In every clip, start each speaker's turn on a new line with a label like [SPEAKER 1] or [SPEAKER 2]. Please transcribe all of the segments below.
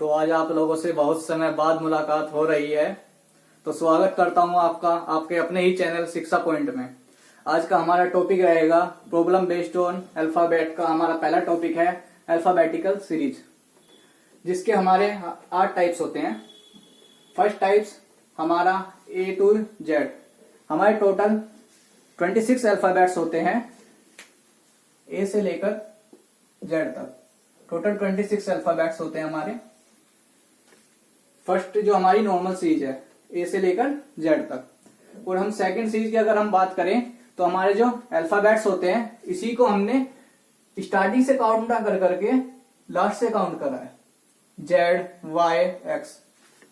[SPEAKER 1] तो आज आप लोगों से बहुत समय बाद मुलाकात हो रही है। तो स्वागत करता हूं आपका आपके अपने ही चैनल शिक्षा पॉइंट में। आज का हमारा टॉपिक रहेगा प्रॉब्लम बेस्ड ऑन अल्फाबेट का। हमारा पहला टॉपिक है अल्फाबेटिकल सीरीज, जिसके हमारे 8 टाइप्स होते हैं। फर्स्ट टाइप्स हमारा A to Z। हमारे टोटल 26 अल्फाबेट्स होते हैं, A से लेकर Z तक। टोटल 26 अल्फाबेट्स होते हैं हमारे। फर्स्ट जो हमारी नॉर्मल सीरीज है A से लेकर Z तक। और हम सेकंड सीरीज की अगर हम बात करें तो हमारे जो अल्फाबेट्स होते हैं इसी को हमने स्टार्टिंग से काउंट ना कर करके लास्ट से काउंट करा है। Z, Y, X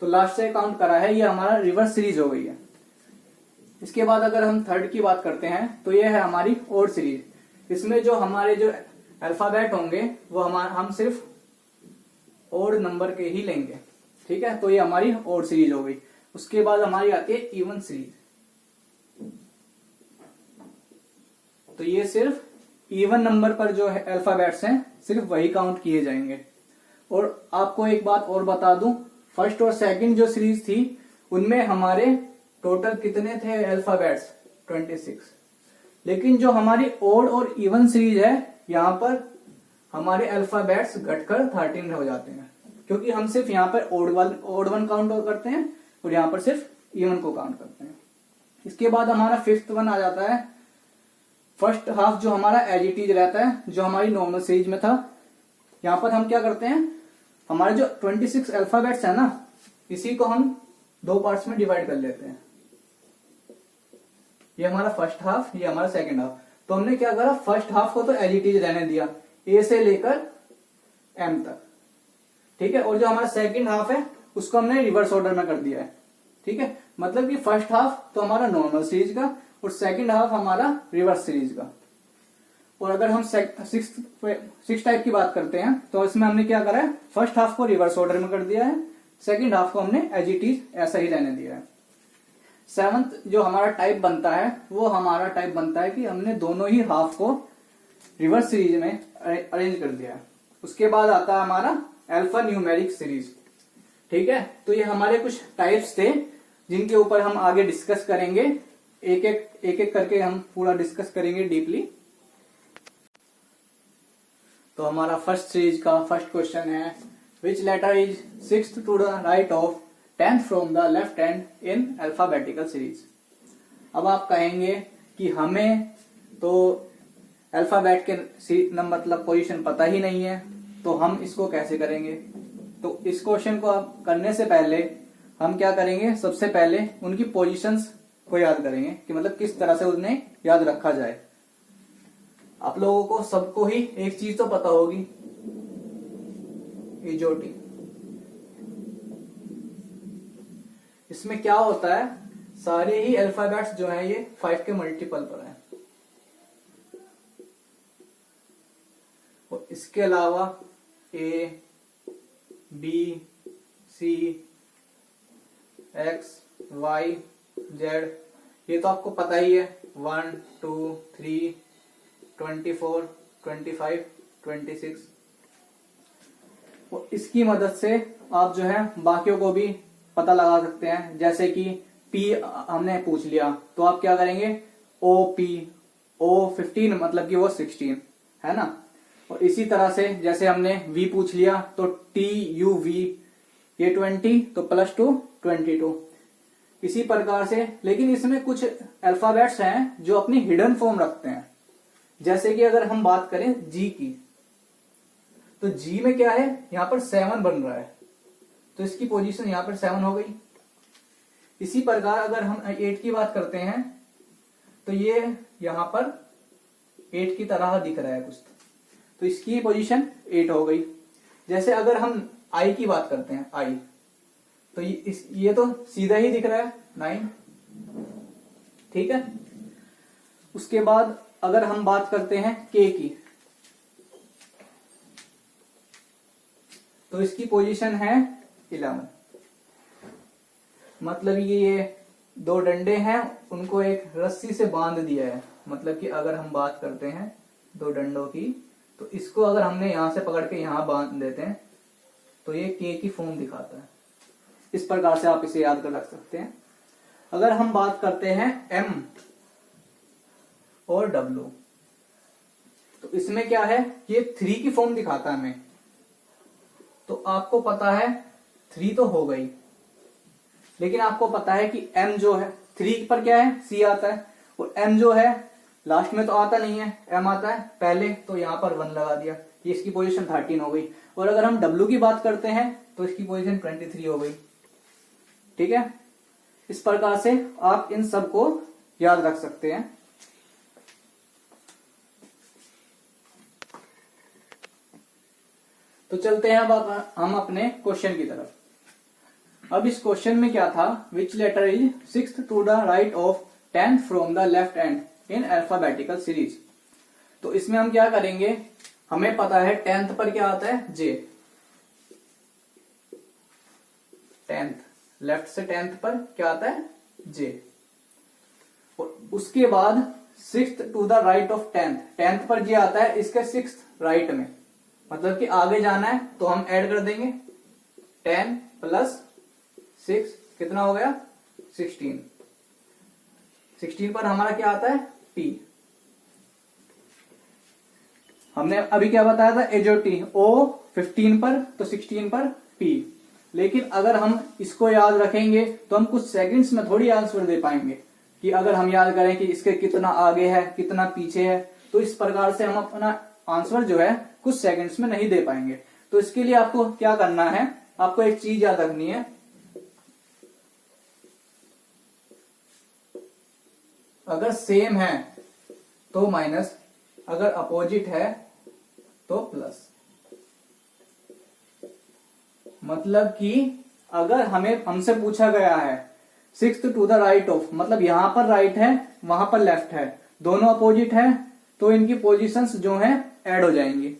[SPEAKER 1] तो लास्ट से काउंट करा है। ये हमारा रिवर्स सीरीज हो गई है। इसके बाद अगर हम थर्ड की बात करते हैं तो ये है हमारी ओड सीरीज। इसमें जो हमारे जो अल्फाबेट होंगे वो हम सिर्फ ओड नंबर के ही लेंगे, ठीक है। तो ये हमारी ओड सीरीज हो गई। उसके बाद हमारी आती है इवन सीरीज। तो ये सिर्फ इवन नंबर पर जो है अल्फाबेट्स हैं सिर्फ वही काउंट किए जाएंगे। और आपको एक बात और बता दूं, फर्स्ट और सेकंड जो सीरीज थी उनमें हमारे टोटल कितने थे अल्फाबेट्स? 26। लेकिन जो हमारी ओड और इवन सीरीज है यहाँ पर हमारे अल्फाबेट्स घटकर 13 हो जाते हैं, क्योंकि हम सिर्फ यहाँ पर ओड वन काउंट करते हैं और यहाँ पर सिर्फ इवन को काउंट करते हैं। इसके बाद हमारा फिफ्थ वन आ जाता है। फर्स्ट हाफ जो हमारा एज इट इज रहता है, जो हमारी नॉर्मल सीरीज में था। यहाँ पर हम क्या करते हैं, हमारे जो 26 अल्फाबेट्स है ना, इसी को हम 2 पार्ट्स में डिवाइड कर लेते हैं। ये हमारा फर्स्ट हाफ, ये हमारा सेकंड हाफ। तो हमने क्या करा, फर्स्ट हाफ को तो एज इट इज रहने दिया, ए से लेकर एम तक, ठीक है। और जो हमारा सेकंड हाफ है उसको हमने रिवर्स ऑर्डर में कर दिया है, ठीक है। मतलब कि फर्स्ट हाफ तो हमारा नॉर्मल सीरीज का और सेकंड हाफ हमारा रिवर्स सीरीज का। और अगर हम सिक्स टाइप की बात करते हैं तो इसमें हमने क्या करा है, फर्स्ट हाफ को रिवर्स ऑर्डर में कर दिया है, सेकंड हाफ को हमने एज इट इज ऐसा ही रहने दिया है। सेवंथ जो हमारा टाइप बनता है वो हमारा टाइप बनता है कि हमने दोनों ही हाफ को रिवर्स सीरीज में अरेंज कर दिया है। उसके बाद आता है हमारा अल्फा न्यूमेरिक सीरीज, ठीक है। तो ये हमारे कुछ टाइप्स थे जिनके ऊपर हम आगे डिस्कस करेंगे। एक एक करके हम पूरा डिस्कस करेंगे डीपली। तो हमारा फर्स्ट सीरीज का फर्स्ट क्वेश्चन है, which letter is 6th to the right of 10th from the left hand in alphabetical series. अब आप कहेंगे कि हमें तो अल्फाबेट के मतलब पोजीशन पता ही नहीं है, तो हम इसको कैसे करेंगे। तो इस क्वेश्चन को आप करने से पहले हम क्या करेंगे, सबसे पहले उनकी पोजीशंस को याद करेंगे कि मतलब किस तरह से उन्हें याद रखा जाए। आप लोगों को सबको ही एक चीज तो पता होगी, इजोटी। इसमें क्या होता है, सारे ही अल्फाबेट्स जो है ये 5 के मल्टीपल पर है। और इसके अलावा A, B, C, X, Y, Z ये तो आपको पता ही है। 1, 2, 3, 24, 25, 26। और इसकी मदद से आप जो है बाकियों को भी पता लगा सकते हैं। जैसे कि P हमने पूछ लिया तो आप क्या करेंगे, OP, O 15 मतलब कि वो 16 है ना। और इसी तरह से जैसे हमने V पूछ लिया तो TUV ये 20 तो +2 22। इसी प्रकार से, लेकिन इसमें कुछ अल्फाबेट्स हैं जो अपनी हिडन फॉर्म रखते हैं। जैसे कि अगर हम बात करें G की, तो G में क्या है, यहां पर 7 बन रहा है, तो इसकी पोजीशन यहां पर 7 हो गई। इसी प्रकार अगर हम 8 की बात करते हैं तो ये यहां पर 8 की तरह दिख रहा है कुछ, तो इसकी पोजीशन 8 हो गई। जैसे अगर हम I की बात करते हैं, I तो ये तो सीधा ही दिख रहा है 9, ठीक है। उसके बाद अगर हम बात करते हैं K की, तो इसकी पोजीशन है 11। मतलब ये 2 डंडे हैं, उनको एक रस्सी से बांध दिया है। मतलब कि अगर हम बात करते हैं 2 डंडों की, तो इसको अगर हमने यहां से पकड़ के यहां बांध देते हैं तो ये k की फॉर्म दिखाता है। इस प्रकार से आप इसे याद कर रख सकते हैं। अगर हम बात करते हैं m और w, तो इसमें क्या है, ये 3 की फॉर्म दिखाता है हमें। तो आपको पता है 3 तो हो गई, लेकिन आपको पता है कि m जो है 3 पर क्या है, c आता है, और m जो है लास्ट में तो आता नहीं है, m आता है पहले, तो यहां पर 1 लगा दिया, ये इसकी पोजीशन 13 हो गई। और अगर हम w की बात करते हैं तो इसकी पोजीशन 23 हो गई। ठीक है, इस प्रकार से आप इन सब को याद रख सकते हैं। तो चलते हैं अब हम अपने क्वेश्चन की तरफ। अब इस क्वेश्चन में क्या था, which letter is 6th to the right of 10th from the left end in alphabetical series. तो इसमें हम क्या करेंगे, हमें पता है 10th पर क्या आता है, J। 10th लेफ्ट से 10th पर क्या आता है, J। और उसके बाद 6th to the right of 10th पर J आता है इसके 6th राइट में, मतलब कि आगे जाना है, तो हम ऐड कर देंगे 10 प्लस 6 कितना हो गया, 16। 16 पर हमारा क्या आता है, P। हमने अभी क्या बताया था, एजोटी O 15 पर, तो 16 पर P। लेकिन अगर हम इसको याद रखेंगे तो हम कुछ सेकंड्स में थोड़ी आंसर दे पाएंगे, कि अगर हम याद करें कि इसके कितना आगे है कितना पीछे है, तो इस प्रकार से हम अपना आंसर जो है कुछ सेकंड्स में नहीं दे पाएंगे। तो इसके लिए आपको क्या करना है, आपको एक चीज याद रखनी है, अगर सेम है तो माइनस, अगर अपोजिट है तो प्लस। मतलब कि अगर हमसे पूछा गया है 6th to the right of, मतलब यहां पर राइट है वहां पर लेफ्ट है, दोनों अपोजिट है, तो इनकी पोजीशंस जो हैं ऐड हो जाएंगी।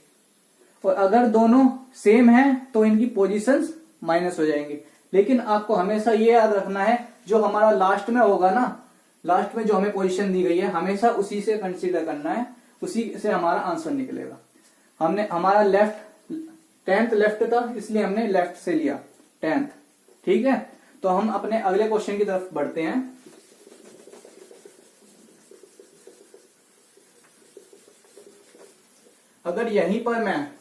[SPEAKER 1] और अगर दोनों सेम है तो इनकी पोजीशंस माइनस हो जाएंगी। लेकिन आपको हमेशा ये याद रखना है, जो हमारा लास्ट में होगा ना, लास्ट में जो हमें पोजीशन दी गई है हमेशा उसी से कंसीडर करना है, उसी से हमारा आंसर निकलेगा। हमारा लेफ्ट 10th लेफ्ट था, इसलिए हमने लेफ्ट से लिया 10th। ठीक है, तो हम अपने अगले क्वेश्चन की तरफ बढ़ते हैं। अगर यहीं पर मैं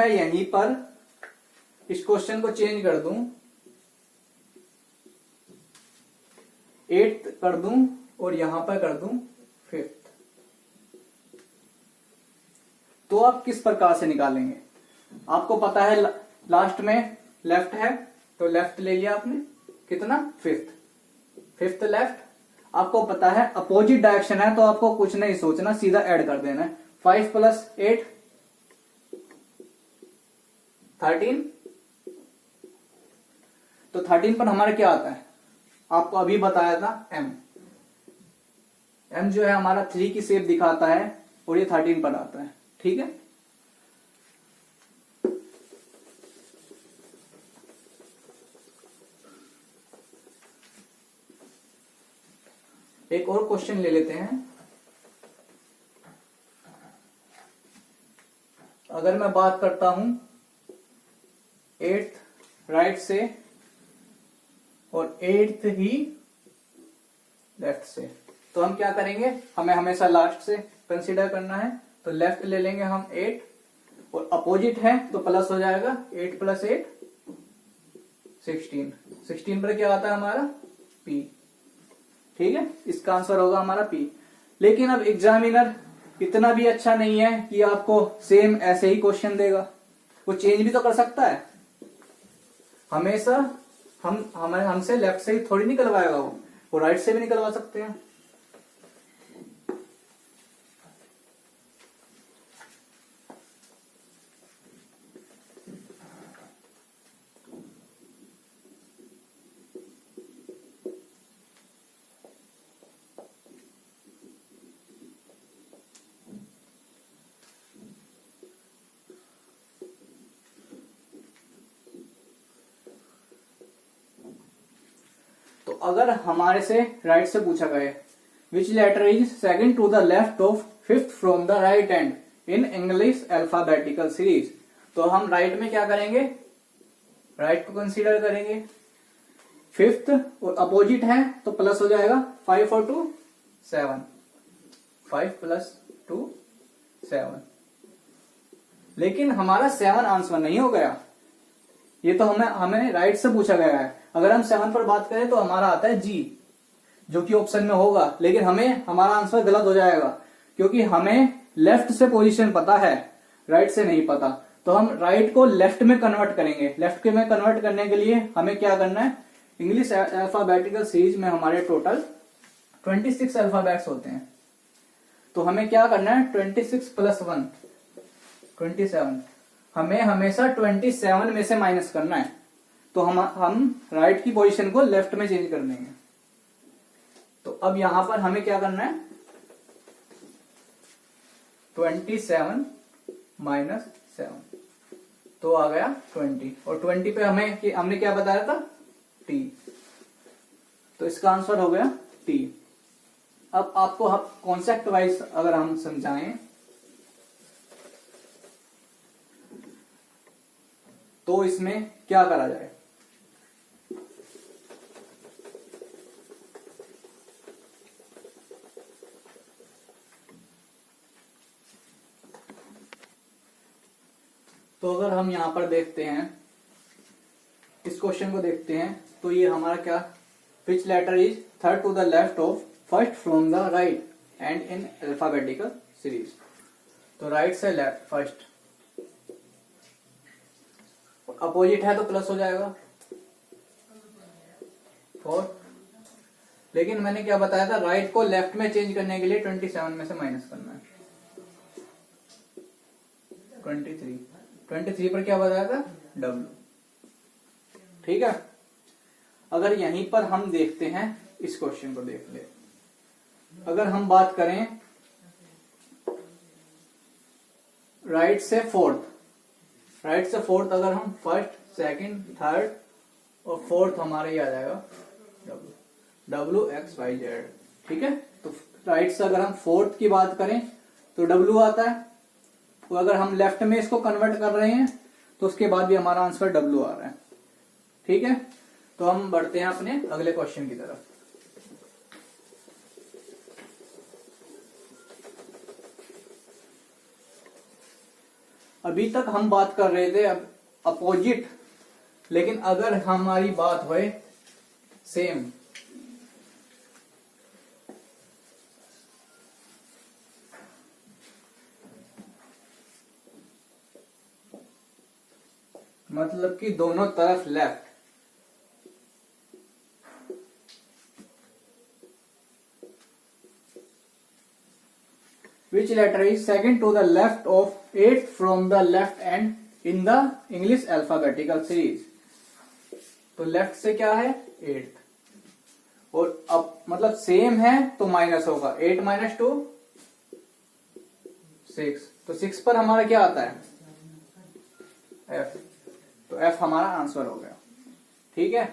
[SPEAKER 1] यहीं पर इस क्वेश्चन को चेंज कर दूं, 8th कर दूं और यहां पर कर दूं 5th, तो आप किस प्रकार से निकालेंगे। आपको पता है लास्ट में लेफ्ट है, तो लेफ्ट ले लिया आपने, कितना 5th लेफ्ट। आपको पता है अपोजिट डायरेक्शन है, तो आपको कुछ नहीं सोचना, सीधा ऐड कर देना है। 5 प्लस 8 13, तो 13 पर हमारा क्या आता है, आपको अभी बताया था m जो है हमारा 3 की शेप दिखाता है, और ये 13 पर आता है। ठीक है, एक और क्वेश्चन ले लेते हैं। अगर मैं बात करता हूं 8th राइट से और 8th ही लेफ्ट से, तो हम क्या करेंगे, हमें हमेशा लास्ट से कंसीडर करना है, तो लेफ्ट ले लेंगे हम 8, और अपोजिट है तो प्लस हो जाएगा, 8 प्लस 8 16। 16 पर क्या आता है हमारा P। ठीक है, इसका आंसर होगा हमारा P। लेकिन अब एग्जामिनर इतना भी अच्छा नहीं है कि आपको सेम ऐसे ही क्वेश्चन देगा, वो चेंज भी तो कर सकता है। हमेशा हमसे लेफ्ट से ही थोड़ी निकलवाएगा, वो राइट से भी निकलवा सकते हैं। तो अगर हमारे से राइट से पूछा गया which letter is second to the left of 5th from the right end in English alphabetical series. तो हम राइट में क्या करेंगे, राइट को कंसीडर करेंगे। फिफ्थ और अपोजिट है तो प्लस हो जाएगा 5 और 2 7, 5 प्लस 2 7। लेकिन हमारा 7 आंसर नहीं हो गया, ये तो हमें राइट से पूछा गया है। अगर हम 7 पर बात करें तो हमारा आता है जी, जो कि ऑप्शन में होगा, लेकिन हमारा आंसर गलत हो जाएगा क्योंकि हमें लेफ्ट से पोजीशन पता है, राइट से नहीं पता। तो हम राइट को लेफ्ट में कन्वर्ट करेंगे। लेफ्ट में कन्वर्ट करने के लिए हमें क्या करना है, इंग्लिश अल्फाबेटिकल सीरीज में हमारे टोटल 26 अल्फाबेट्स होते हैं। तो हमें क्या करना है, 26 प्लस 1 27। हमें हमेशा 27 में से माइनस करना है। तो हम राइट की पोजीशन को लेफ्ट में चेंज कर देंगे। तो अब यहां पर हमें क्या करना है, 27 माइनस 7 तो आ गया 20, और 20 पे हमने क्या बताया था, टी। तो इसका आंसर हो गया टी। अब आपको कॉन्सेप्ट वाइज अगर हम समझाएं तो इसमें क्या करा जाए। तो अगर हम यहां पर देखते हैं, इस क्वेश्चन को देखते हैं, तो ये हमारा क्या, which letter is third to the left of first from the right end in alphabetical series. तो राइट से लेफ्ट फर्स्ट, अपोजिट है तो प्लस हो जाएगा 4। लेकिन मैंने क्या बताया था, राइट को लेफ्ट में चेंज करने के लिए 27 में से माइनस करना है 23 पर क्या बताया था, W। ठीक है। अगर यहीं पर हम देखते हैं, इस क्वेश्चन को देख ले, अगर हम बात करें राइट से फोर्थ, अगर हम फर्स्ट सेकंड थर्ड और फोर्थ, हमारा ये आ जाएगा WXYZ। ठीक है। तो राइट से अगर हम फोर्थ की बात करें तो W आता है, तो अगर हम लेफ्ट में इसको कन्वर्ट कर रहे हैं तो उसके बाद भी हमारा आंसर W आ रहा है। ठीक है। तो हम बढ़ते हैं अपने अगले क्वेश्चन की तरफ। अभी तक हम बात कर रहे थे अपोजिट, लेकिन अगर हमारी बात हो सेम, मतलब कि दोनों तरफ left, which letter is second to the left of 8 from the left and in the English alphabetical series। तो लेफ्ट से क्या है 8, और अब मतलब सेम है तो माइनस होगा, 8 माइनस 2 6। तो 6 पर हमारा क्या आता है, F। तो F हमारा आंसर हो गया। ठीक है।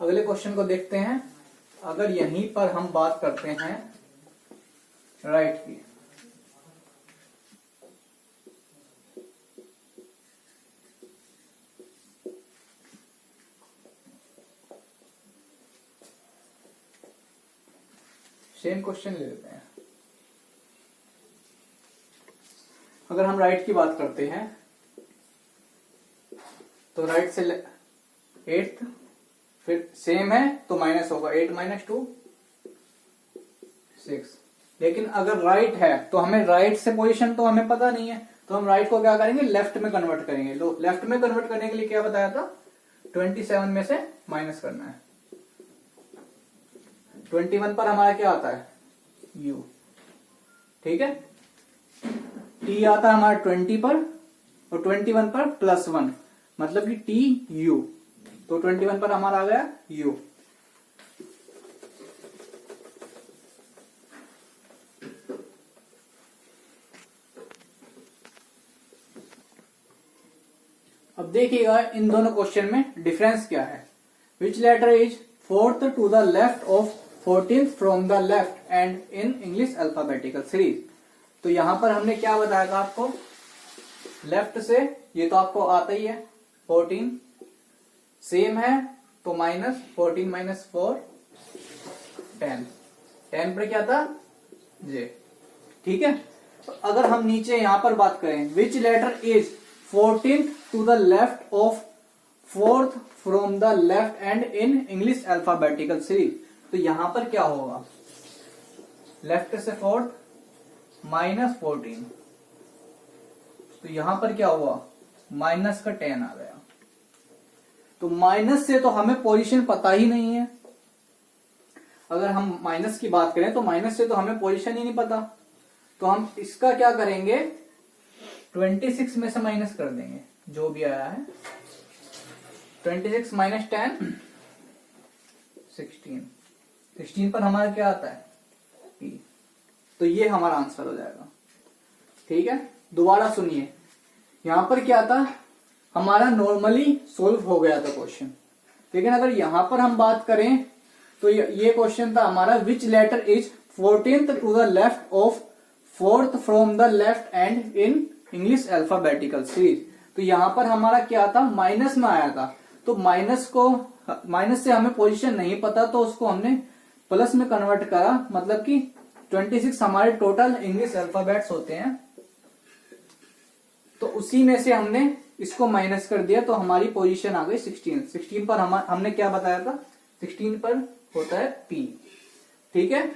[SPEAKER 1] अगले क्वेश्चन को देखते हैं। अगर यहीं पर हम बात करते हैं राइट की, सेम क्वेश्चन ले लेते हैं। अगर हम राइट की बात करते हैं तो राइट से 8, फिर सेम है तो माइनस होगा, 8 माइनस 2 6। लेकिन अगर राइट है तो हमें राइट से पोजीशन तो हमें पता नहीं है, तो हम राइट को क्या करेंगे, लेफ्ट में कन्वर्ट करेंगे। लेफ्ट में कन्वर्ट करने के लिए क्या बताया था, 27 में से माइनस करना है। 21 पर हमारा क्या आता है, U। ठीक है। T आता है हमारा 20 पर, और 21 पर +1, मतलब कि TU। तो 21 पर हमारा आ गया U। अब देखिएगा इन दोनों क्वेश्चन में डिफरेंस क्या है। Which letter is 4th to the left of 14th from the left and in English alphabetical series। तो यहां पर हमने क्या बताया था आपको, लेफ्ट से, ये तो आपको आता ही है 14 सेम है, तो माइनस 14 माइनस 4 10, 10 पर क्या था जे, ठीक है। तो अगर हम नीचे यहां पर बात करें, which letter is 14th to the left of 4th from the left end in English alphabetical series, तो यहां पर क्या होगा, लेफ्ट से 4th माइनस 14, तो यहां पर क्या हुआ, माइनस का 10 आ गया। तो माइनस से तो हमें पोजीशन पता ही नहीं है, अगर हम माइनस की बात करें तो माइनस से तो हमें पोजीशन ही नहीं पता, तो हम इसका क्या करेंगे, 26 में से माइनस कर देंगे जो भी आया है, 26 माइनस 10 16 पर हमारा क्या आता है P, तो ये हमारा आंसर हो जाएगा। ठीक है, दोबारा सुनिए, यहां पर क्या था, हमारा नॉर्मली सोल्व हो गया था क्वेश्चन, लेकिन अगर यहां पर हम बात करें तो ये क्वेश्चन था हमारा, which letter is 14th to the left of 4th from the left end in English alphabetical series. तो यहां पर हमारा क्या था, माइनस में आया था, तो माइनस से हमें पोजीशन नहीं पता, तो उसको हमने प्लस में कन्वर्ट करा, मतलब कि 26 हमारे टोटल इंग्लिश अल्फाबेट्स होते हैं, तो उसी में से हमने इसको माइनस कर दिया, तो हमारी पोजीशन आ गई 16 पर हमने क्या बताया था, 16 पर होता है P। ठीक है,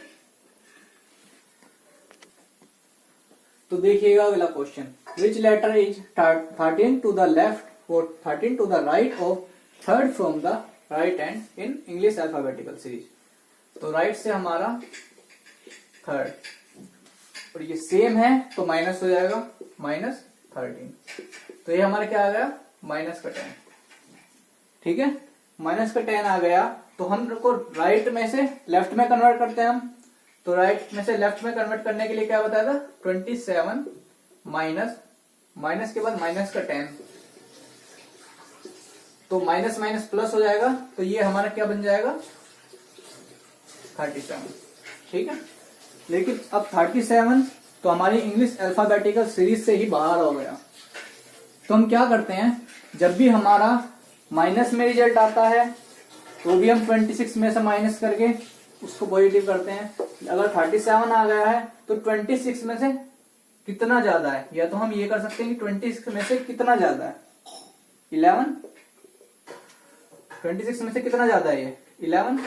[SPEAKER 1] तो देखिएगा अगला question, which letter is 13 to the left और 13 to the right of 3rd from the right hand in English alphabetical series. तो राइट से हमारा 3rd, और ये सेम है तो माइनस हो जाएगा, माइनस 13, तो ये हमारा क्या आ गया, माइनस का 10। ठीक है, माइनस का 10 आ गया, तो हम को राइट में से लेफ्ट में कन्वर्ट करते हैं हम, तो राइट में से लेफ्ट में कन्वर्ट करने के लिए क्या बताया था, 27 माइनस के बाद माइनस का 10, तो माइनस माइनस प्लस हो जाएगा, तो ये हमारा क्या बन जाएगा 37। ठीक है, लेकिन अब 37 तो हमारी इंग्लिश अल्फाबेटिकल सीरीज से ही बाहर हो गया, तो हम क्या करते हैं, जब भी हमारा माइनस में रिजल्ट आता है तो भी हम 26 में से माइनस करके उसको पॉजिटिव करते हैं। अगर 37 आ गया है तो 26 में से कितना ज्यादा है, या तो हम ये कर सकते हैं कि 26 में से कितना ज्यादा है 11, 26 में से कितना ज्यादा है ये 11,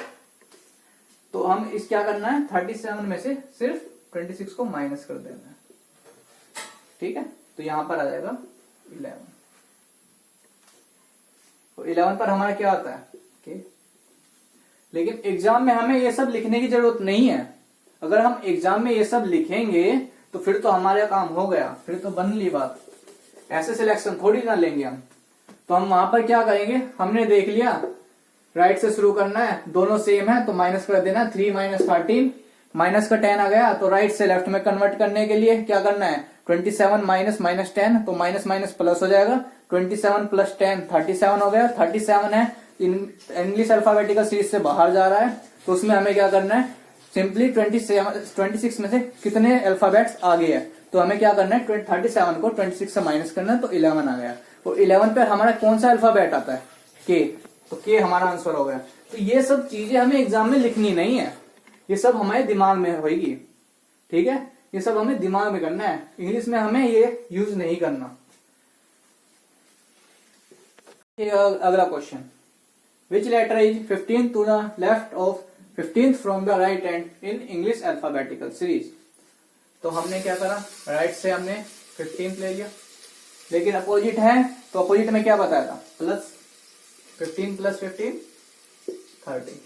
[SPEAKER 1] तो हम इस क्या करना है, 37 में से सिर्फ 26 को माइनस कर देना है। ठीक है, तो यहां पर आ जाएगा 11, तो 11 पर हमारा क्या आता है okay? लेकिन एग्जाम में हमें ये सब लिखने की जरूरत नहीं है, अगर हम एग्जाम में ये सब लिखेंगे तो फिर तो हमारा काम हो गया, फिर तो बन ली बात, ऐसे सिलेक्शन थोड़ी ना लेंगे हम। तो हम वहां पर क्या करेंगे, हमने देख लिया राइट से शुरू करना है, दोनों सेम है तो माइनस कर देना, 3 माइनस 13, माइनस का 10 आ गया, तो राइट से लेफ्ट में कन्वर्ट करने के लिए क्या करना है, 27 माइनस माइनस 10, तो माइनस माइनस प्लस हो जाएगा, 27 प्लस 10 37 हो गया, 37 है इंग्लिश अल्फाबेटिकल सीरीज से बाहर जा रहा है, तो उसमें हमें क्या करना है, सिंपली 26 में से कितने अल्फाबेट्स आगे है, तो हमें क्या करना है, 37 को 26 से माइनस करना है, तो 11 आ गया, तो 11 पे हमारा कौन सा अल्फाबेट आता है, के, तो के हमारा आंसर हो गया। तो ये सब चीजें हमें एग्जाम में लिखनी नहीं है, ये सब हमारे दिमाग में होगी। ठीक है, ये सब हमें दिमाग में करना है, इंग्लिश में हमें ये यूज नहीं करना। अगला question, which letter is 15 to the left of 15th from the right hand in English alphabetical series. तो हमने क्या करा, राइट से हमने 15th ले लिया, लेकिन अपोजिट है तो अपोजिट में क्या बताया था, प्लस 15 प्लस 15 30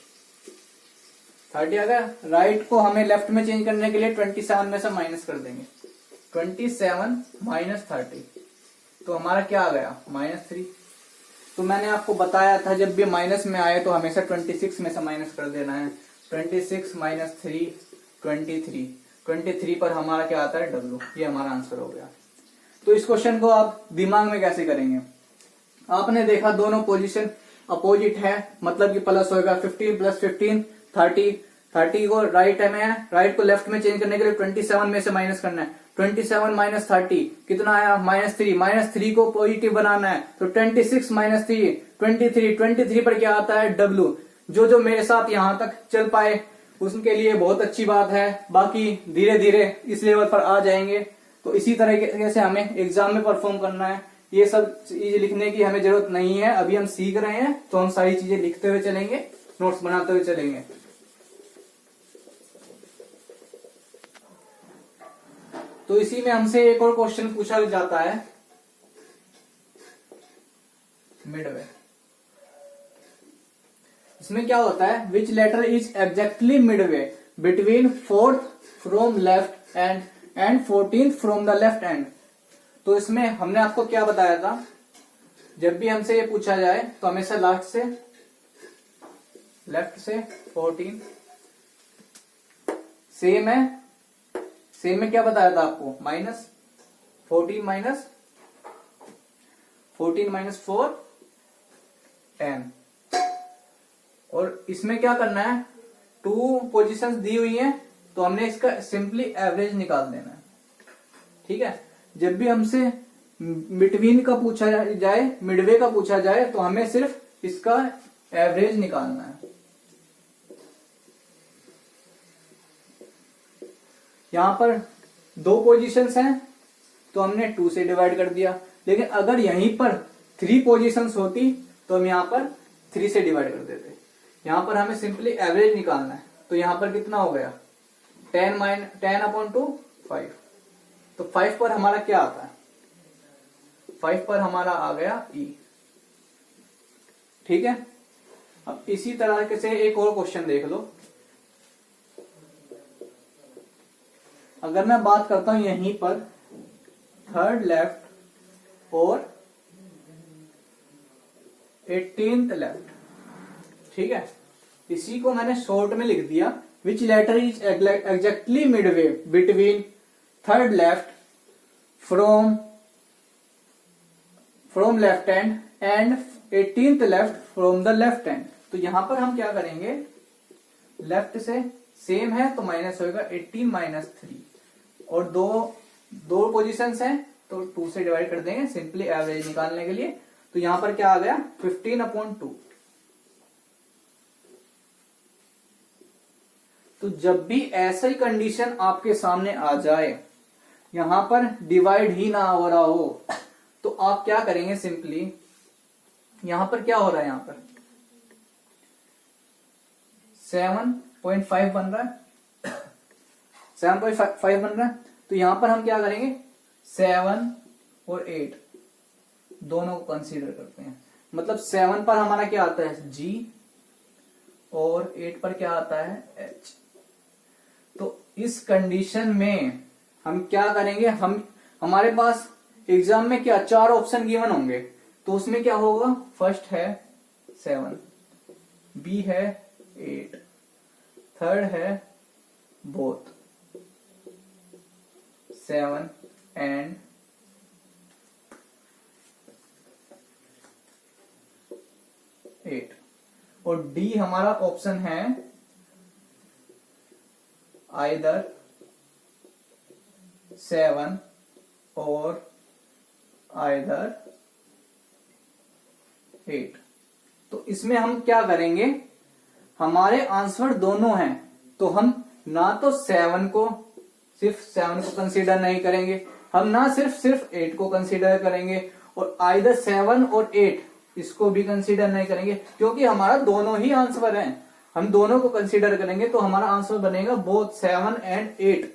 [SPEAKER 1] आ गया। राइट को हमें लेफ्ट में चेंज करने के लिए 27 में से माइनस कर देंगे, 27 माइनस 30, तो हमारा क्या आ गया, -3। तो मैंने आपको बताया था जब भी माइनस में आए तो हमेशा 26 में से माइनस कर देना है, 26 माइनस 3 23 पर हमारा क्या आता है, W, ये हमारा आंसर हो गया। तो इस क्वेश्चन को आप दिमाग में कैसे करेंगे, आपने देखा दोनों पोजीशन अपोजिट है, मतलब कि प्लस होगा। 15 प्लस 15 30, 30 को राइट में है, राइट को लेफ्ट में चेंज करने के लिए 27 में से माइनस करना है। 27 माइनस 30 कितना आया, -3, -3 को पॉजिटिव बनाना है तो 26 माइनस 3 23, 23 पर क्या आता है W। जो मेरे साथ यहां तक चल पाए उसके लिए बहुत अच्छी बात है, बाकी धीरे धीरे इस लेवल पर आ जाएंगे। तो इसी तरीके से हमें एग्जाम में परफॉर्म करना है। ये सब चीज लिखने की हमें जरूरत नहीं है, अभी हम सीख रहे हैं तो हम सारी चीजें लिखते हुए चलेंगे, नोट्स बनाते हुए चलेंगे। तो इसी में हमसे एक और क्वेश्चन पूछा जाता है मिडवे। इसमें क्या होता है, which letter is exactly midway between 4th from left end 14th from the left end. तो इसमें हमने आपको क्या बताया था, जब भी हमसे ये पूछा जाए तो हमेशा लास्ट से, लेफ्ट से 14 सेम है। सेम में क्या बताया था आपको, -14 माइनस 4 10। और इसमें क्या करना है, 2 पोजीशंस दी हुई हैं तो हमने इसका सिंपली एवरेज निकाल देना है। ठीक है, जब भी हमसे बिटवीन का पूछा जाए, मिडवे का पूछा जाए तो हमें सिर्फ इसका एवरेज निकालना है। यहां पर 2 पोजीशंस हैं तो हमने 2 से डिवाइड कर दिया, लेकिन अगर यहीं पर 3 पोजीशंस होती तो हम यहां पर 3 से डिवाइड कर देते। यहां पर हमें सिंपली एवरेज निकालना है, तो यहां पर कितना हो गया, 10/2 5। तो 5 पर हमारा क्या आता है, 5 पर हमारा आ गया E। ठीक है, अब इसी तरह से एक और क्वेश्चन देख लो। अगर मैं बात करता हूं यहीं पर 3rd लेफ्ट और 18th लेफ्ट, ठीक है, इसी को मैंने शॉर्ट में लिख दिया, which letter is exactly midway between 3rd left from left end 18th left from the left end. तो यहां पर हम क्या करेंगे, लेफ्ट से सेम है तो माइनस होगा 18 माइनस 3, और दो पोजीशंस हैं तो 2 से डिवाइड कर देंगे सिंपली एवरेज निकालने के लिए। तो यहां पर क्या आ गया, 15/2। तो जब भी ऐसा ही कंडीशन आपके सामने आ जाए, यहां पर डिवाइड ही ना हो रहा हो, तो आप क्या करेंगे, सिंपली यहां पर क्या हो रहा है, यहां पर 7.5 बन रहा है, 7.5 बन रहा है। तो यहां पर हम क्या करेंगे, 7 और 8 दोनों को कंसीडर करते हैं। मतलब 7 पर हमारा क्या आता है, G, और 8 पर क्या आता है, H। तो इस कंडीशन में हम क्या करेंगे, हमारे पास एग्जाम में क्या 4 ऑप्शन गिवन होंगे, तो उसमें क्या होगा, फर्स्ट है 7, बी है 8, थर्ड है बोथ 7 एंड 8, और डी हमारा ऑप्शन है आइदर 7 और आइदर 8। तो इसमें हम क्या करेंगे, हमारे आंसर दोनों हैं, तो हम ना तो 7 को कंसीडर नहीं करेंगे, हम ना सिर्फ 8 को कंसीडर करेंगे, और आइदर 7 और 8 इसको भी कंसीडर नहीं करेंगे, क्योंकि हमारा दोनों ही आंसर हैं। हम दोनों को कंसीडर करेंगे तो हमारा आंसर बनेगा बोथ 7 एंड 8।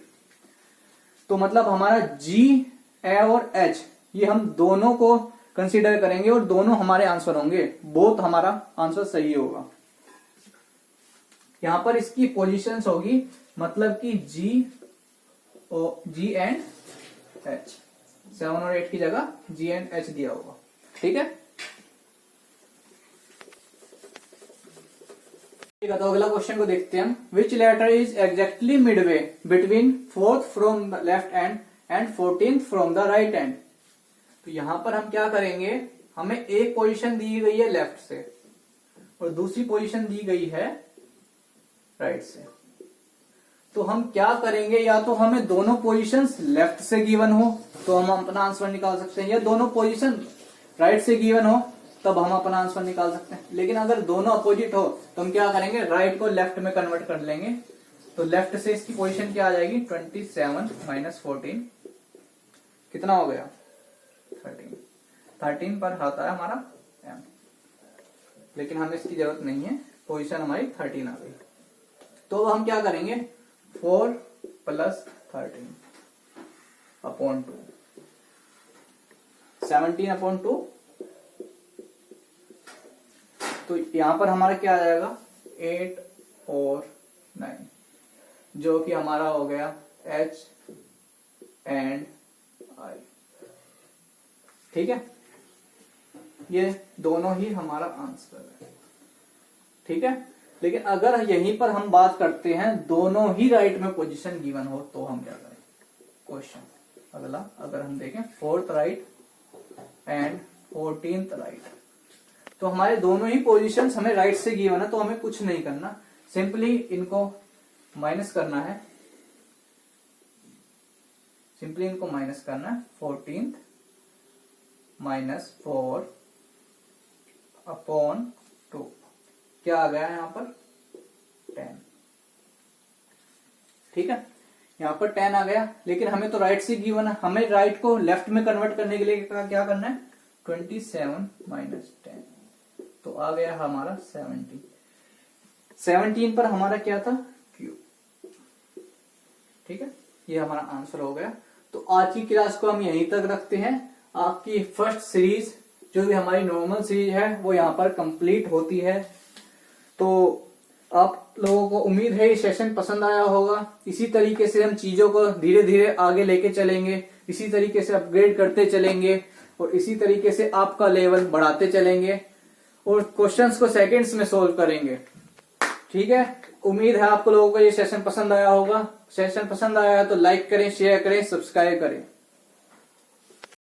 [SPEAKER 1] तो मतलब हमारा G, A और H ये हम दोनों को कंसीडर करेंगे और दोनों हमारे आंसर होंगे, बोथ हमारा आंसर सही होगा। यहां पर इसकी पोजीशंस होगी, मतलब कि G एंड H, 7 और 8 की जगह G एंड H दिया होगा। ठीक है, तो अगला क्वेश्चन को देखते हैं। Which letter is exactly midway between 4th from the left end 14th from the right end. तो यहां पर हम क्या करेंगे, हमें एक पोजीशन दी गई है लेफ्ट से, और दूसरी पोजीशन दी गई है राइट से। तो हम क्या करेंगे, या तो हमें दोनों पोजीशंस लेफ्ट से गिवन हो तो हम अपना आंसर निकाल सकते हैं, या दोनों पोजीशन राइट से गिवन हो तब हम अपना आंसर निकाल सकते हैं। लेकिन अगर दोनों अपोजिट हो तो हम क्या करेंगे, राइट को लेफ्ट में कन्वर्ट कर लेंगे। तो लेफ्ट से इसकी पोजीशन क्या आ जाएगी, 27 माइनस 14 कितना हो गया, 13। 13 पर आता है हमारा m, लेकिन हमें इसकी जरूरत नहीं है, पोजीशन हमारी 13 आ गई। तो हम क्या करेंगे, 4 प्लस 13 अपॉन 2, 17 अपॉन 2। तो यहां पर हमारा क्या आ जाएगा, 8 और 9, जो कि हमारा हो गया H एंड I। ठीक है, ये दोनों ही हमारा आंसर है। ठीक है, लेकिन अगर यहीं पर हम बात करते हैं दोनों ही राइट में पोजीशन गिवन हो तो हम क्या करें, क्वेश्चन अगला अगर हम देखें 4th right and 14th right, तो हमारे दोनों ही पोजीशंस हमें राइट से गिवन है। तो हमें कुछ नहीं करना, सिंपली इनको माइनस करना है, सिंपली इनको माइनस करना है। 14th माइनस 4 अपॉन 2 क्या आ गया यहां पर, 10। ठीक है, यहां पर 10 आ गया, लेकिन हमें तो राइट से गिवन है, हमें राइट को लेफ्ट में कन्वर्ट करने के लिए क्या करना है, 27 माइनस 10, तो आ गया हमारा 17। 17 पर हमारा क्या था, क्यूब। ठीक है, ये हमारा आंसर हो गया। तो आज की क्लास को हम यहीं तक रखते हैं। आपकी फर्स्ट सीरीज जो भी हमारी नॉर्मल सीरीज है वो यहाँ पर कंप्लीट होती है। तो आप लोगों को उम्मीद है ये सेशन पसंद आया होगा। इसी तरीके से हम चीजों को धीरे धीरे आगे लेके चलेंगे, इसी तरीके से अपग्रेड करते चलेंगे और इसी तरीके से आपका लेवल बढ़ाते चलेंगे और क्वेश्चंस को सेकंड्स में सोल्व करेंगे। ठीक है, उम्मीद है आपको लोगों को ये सेशन पसंद आया होगा। सेशन पसंद आया है तो लाइक करें, शेयर करें, सब्सक्राइब करें।